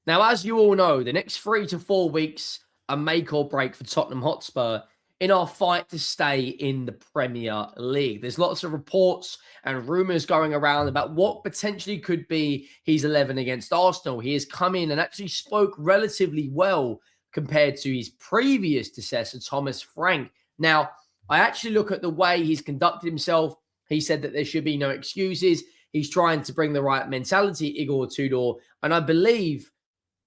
Now, as you all know, the next 3 to 4 weeks are make or break for Tottenham Hotspur in our fight to stay in the Premier League. There's lots of reports and rumours going around about what potentially could be his 11 against Arsenal. He has come in and actually spoke relatively well compared to his previous successor, Thomas Frank. Now, I actually look at the way he's conducted himself. He said that there should be no excuses. He's trying to bring the right mentality, Igor Tudor, and I believe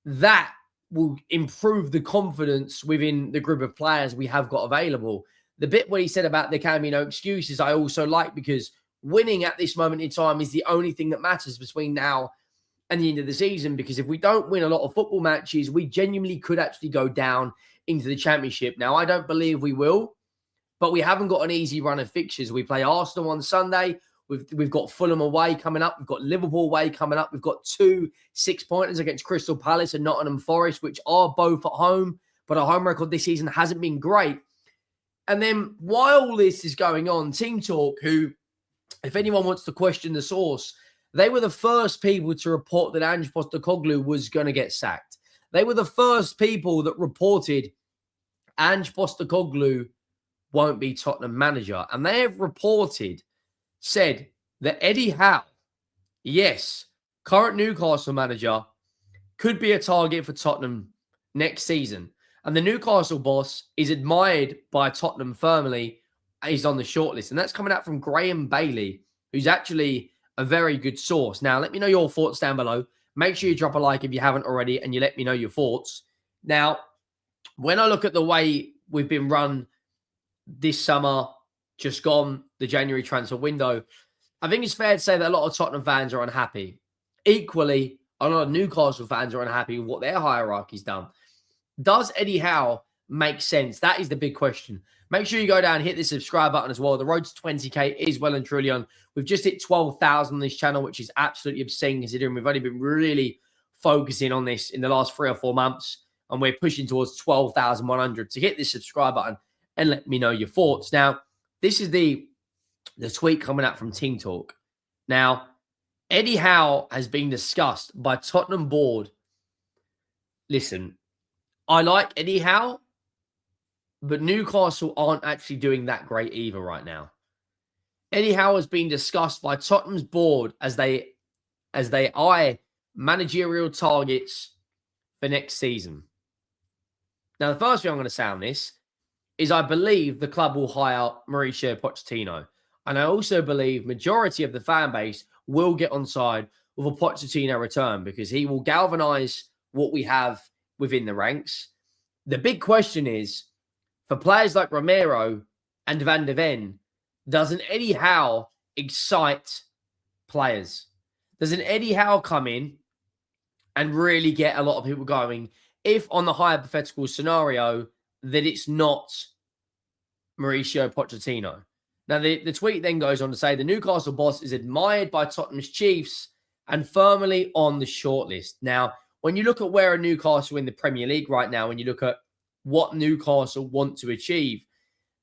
that will improve the confidence within the group of players we have got available. The bit where he said about there can be no excuses, I also like, because winning at this moment in time is the only thing that matters between now and the end of the season. Because if we don't win a lot of football matches, we genuinely could actually go down into the Championship. Now, I don't believe we will, but we haven't got an easy run of fixtures. We play Arsenal on Sunday. We've got Fulham away coming up. We've got Liverpool away coming up. We've got 2 6-pointers against Crystal Palace and Nottingham Forest, which are both at home, but our home record this season hasn't been great. And then while all this is going on, Team Talk, who, if anyone wants to question the source, they were the first people to report that Ange Postecoglou was going to get sacked. They were the first people that reported Ange Postecoglou won't be Tottenham manager. And they have said that Eddie Howe, yes, current Newcastle manager, could be a target for Tottenham next season. And the Newcastle boss is admired by Tottenham firmly. He's on the shortlist. And that's coming out from Graham Bailey, who's actually a very good source. Now, let me know your thoughts down below. Make sure you drop a like if you haven't already, and you let me know your thoughts. Now, when I look at the way we've been run this summer, just gone, the January transfer window, I think it's fair to say that a lot of Tottenham fans are unhappy. Equally, a lot of Newcastle fans are unhappy with what their hierarchy's done. Does Eddie Howe make sense? That is the big question. Make sure you go down and hit the subscribe button as well. The road to 20k is well and truly on. We've just hit 12,000 on this channel, which is absolutely obscene considering we've only been really focusing on this in the last 3 or 4 months, and we're pushing towards 12,100. So hit the subscribe button and let me know your thoughts. Now, this is the tweet coming out from Team Talk. Now, Eddie Howe has been discussed by Tottenham board. Listen, I like Eddie Howe, but Newcastle aren't actually doing that great either right now. Eddie Howe has been discussed by Tottenham's board as they eye managerial targets for next season. Now, the first thing I'm going to say on this is I believe the club will hire Mauricio Pochettino. And I also believe majority of the fan base will get on side with a Pochettino return, because he will galvanize what we have within the ranks. The big question is, for players like Romero and Van de Ven, does an Eddie Howe excite players? Does an Eddie Howe come in and really get a lot of people going, if on the hypothetical scenario that it's not Mauricio Pochettino? Now, the tweet then goes on to say the Newcastle boss is admired by Tottenham's Chiefs and firmly on the shortlist. Now, when you look at where a Newcastle in the Premier League right now, and you look at what Newcastle want to achieve,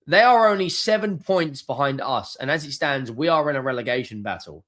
they are only 7 points behind us. And as it stands, we are in a relegation battle.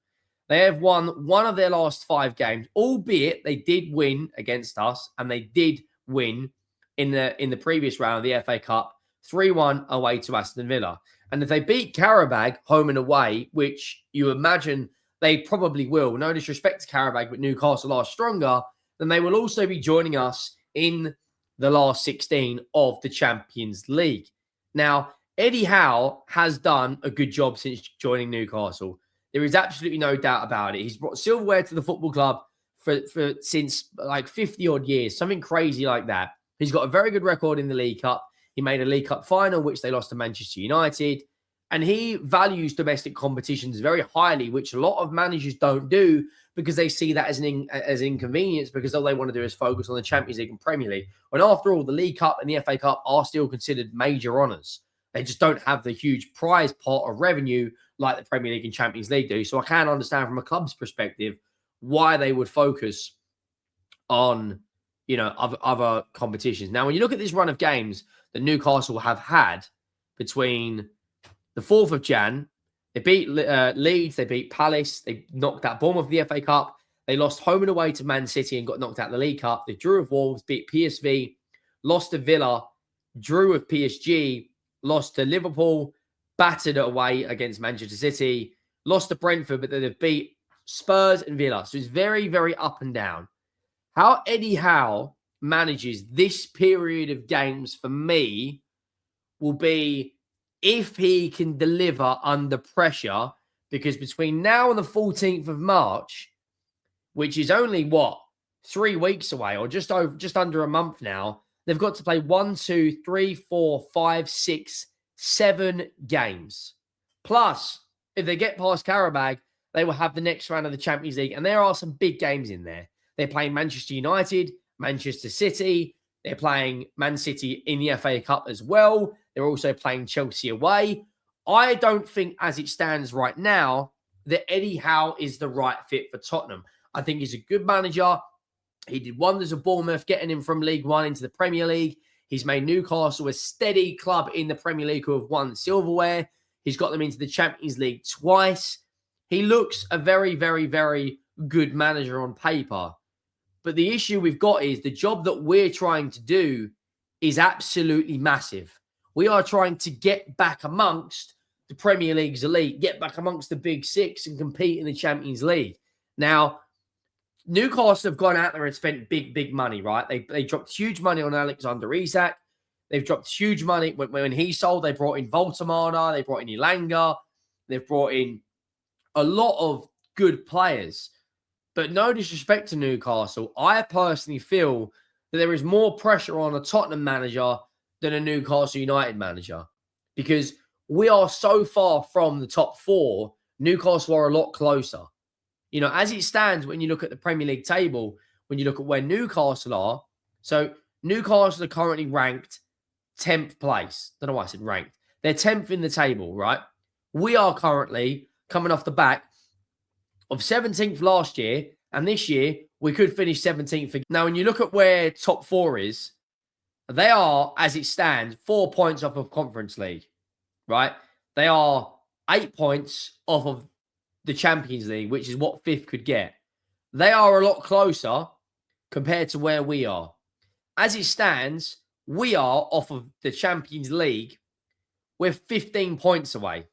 They have won 1 of their last 5 games, albeit they did win against us, and they did win in the previous round of the FA Cup, 3-1 away to Aston Villa. And if they beat Qarabag home and away, which you imagine they probably will, no disrespect to Qarabag, but Newcastle are stronger, then they will also be joining us in the last 16 of the Champions League. Now, Eddie Howe has done a good job since joining Newcastle. There is absolutely no doubt about it. He's brought silverware to the football club since like 50 odd years, something crazy like that. He's got a very good record in the League Cup. He made a League Cup final, which they lost to Manchester United. And he values domestic competitions very highly, which a lot of managers don't do, because they see that as an inconvenience, because all they want to do is focus on the Champions League and Premier League. When after all, the League Cup and the FA Cup are still considered major honours. They just don't have the huge prize pot of revenue like the Premier League and Champions League do. So I can understand from a club's perspective why they would focus on, other competitions. Now, when you look at this run of games that Newcastle have had between the 4th of Jan, they beat Leeds, they beat Palace, they knocked out Bournemouth of the FA Cup, They lost home and away to Man City and got knocked out of the League Cup. They drew with Wolves, beat PSV, lost to Villa, drew with PSG, lost to Liverpool, battered away against Manchester City, lost to Brentford, but then they've beat Spurs and Villa. So it's very, very up and down. How Eddie Howe manages this period of games for me will be if he can deliver under pressure, because between now and the 14th of March, which is only 3 weeks away, or just under a month now, they've got to play 1, 2, 3, 4, 5, 6, 7 games. Plus, if they get past Karabag, they will have the next round of the Champions League, and there are some big games in there. They're playing Manchester United, Manchester City. They're playing Man City in the FA Cup as well. They're also playing Chelsea away. I don't think, as it stands right now, that Eddie Howe is the right fit for Tottenham. I think he's a good manager. He did wonders of Bournemouth, getting him from League One into the Premier League. He's made Newcastle a steady club in the Premier League who have won silverware. He's got them into the Champions League twice. He looks a very, very, very good manager on paper. But the issue we've got is the job that we're trying to do is absolutely massive. We are trying to get back amongst the Premier League's elite, get back amongst the Big Six and compete in the Champions League. Now, Newcastle have gone out there and spent big, big money, right? They dropped huge money on Alexander Isak. They've dropped huge money. When he sold, they brought in Voltamana. They brought in Elanga. They've brought in a lot of good players. But no disrespect to Newcastle, I personally feel that there is more pressure on a Tottenham manager than a Newcastle United manager, because we are so far from the top 4. Newcastle are a lot closer. You know, as it stands, when you look at the Premier League table, when you look at where Newcastle are, so Newcastle are currently ranked 10th place. Don't know why I said ranked. They're 10th in the table, right? We are currently coming off the back of 17th last year, and this year we could finish 17th. Now, when you look at where top 4 is, they are, as it stands, 4 points off of Conference League, right? They are 8 points off of the Champions League, which is what 5th could get. They are a lot closer compared to where we are. As it stands, we are off of the Champions League. We're 15 points away,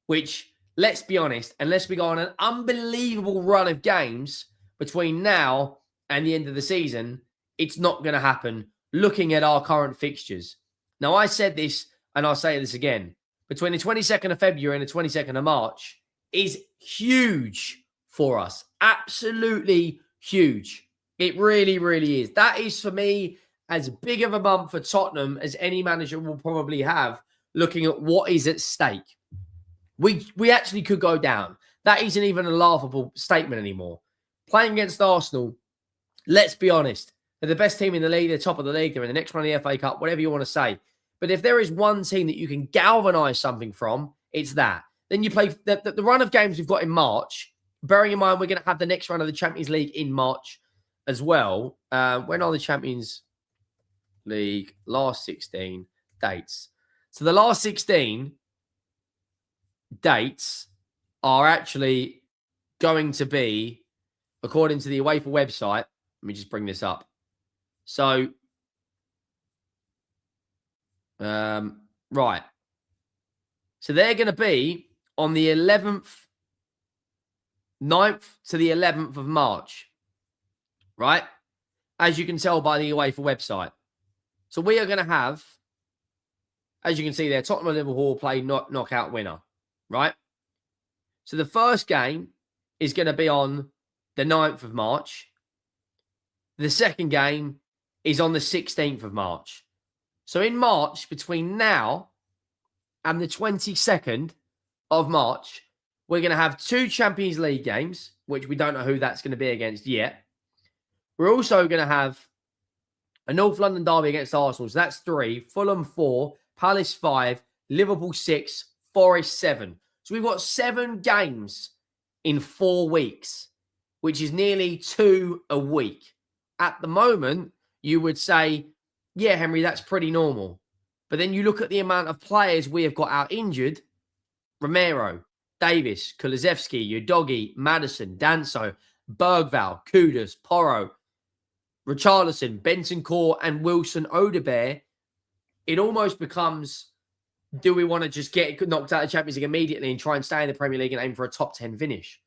which, let's be honest, unless we go on an unbelievable run of games between now and the end of the season, it's not going to happen looking at our current fixtures. Now, I said this, and I'll say this again. Between the 22nd of February and the 22nd of March is huge for us. Absolutely huge. It really, really is. That is, for me, as big of a month for Tottenham as any manager will probably have, looking at what is at stake. We actually could go down. That isn't even a laughable statement anymore. Playing against Arsenal, let's be honest, they're the best team in the league. They're top of the league. They're in the next round of the FA Cup, whatever you want to say. But if there is one team that you can galvanise something from, it's that. Then you play the run of games we've got in March. Bearing in mind, we're going to have the next round of the Champions League in March as well. When are the Champions League last 16 dates? So the last 16 dates are actually going to be, according to the UEFA website, let me just bring this up. So, right. So they're going to be on the 9th to the 11th of March, right? As you can tell by the UEFA website. So we are going to have, as you can see there, Tottenham and Liverpool play knockout winner, right? So the first game is going to be on the 9th of March. The second game is on the 16th of March. So in March, between now and the 22nd of March, we're going to have 2 Champions League games, which we don't know who that's going to be against yet. We're also going to have a North London derby against Arsenal. So that's 3, Fulham 4, Palace 5, Liverpool 6, Forest 7. So we've got 7 games in 4 weeks, which is nearly 2 a week. At the moment, you would say, yeah, Henry, that's pretty normal. But then you look at the amount of players we have got out injured. Romero, Davis, Kulusevski, Udogie, Maddison, Danso. Bergval, Kudus, Porro, Richarlison, Bentancur, and Wilson Odobert, it almost becomes, do we want to just get knocked out of the Champions League immediately and try and stay in the Premier League and aim for a top 10 finish?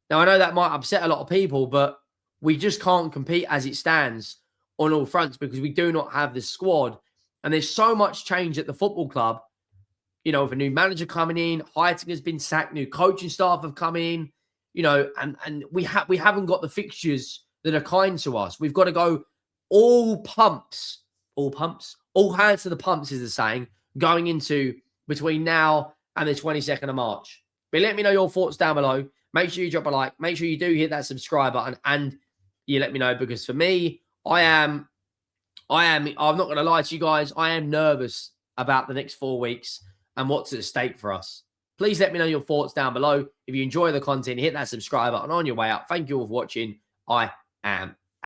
Now, I know that might upset a lot of people, but we just can't compete as it stands on all fronts because we do not have the squad. And there's so much change at the football club. You know, with a new manager coming in, Heitinger's been sacked, new coaching staff have come in, you know, and we haven't got the fixtures that are kind to us. We've got to go all hands to the pumps is the saying, going into between now and the 22nd of March. But let me know your thoughts down below. Make sure you drop a like. Make sure you do hit that subscribe button and you let me know, because for me, I'm not going to lie to you guys. I am nervous about the next 4 weeks and what's at stake for us. Please let me know your thoughts down below. If you enjoy the content, hit that subscribe button on your way out. Thank you all for watching. I am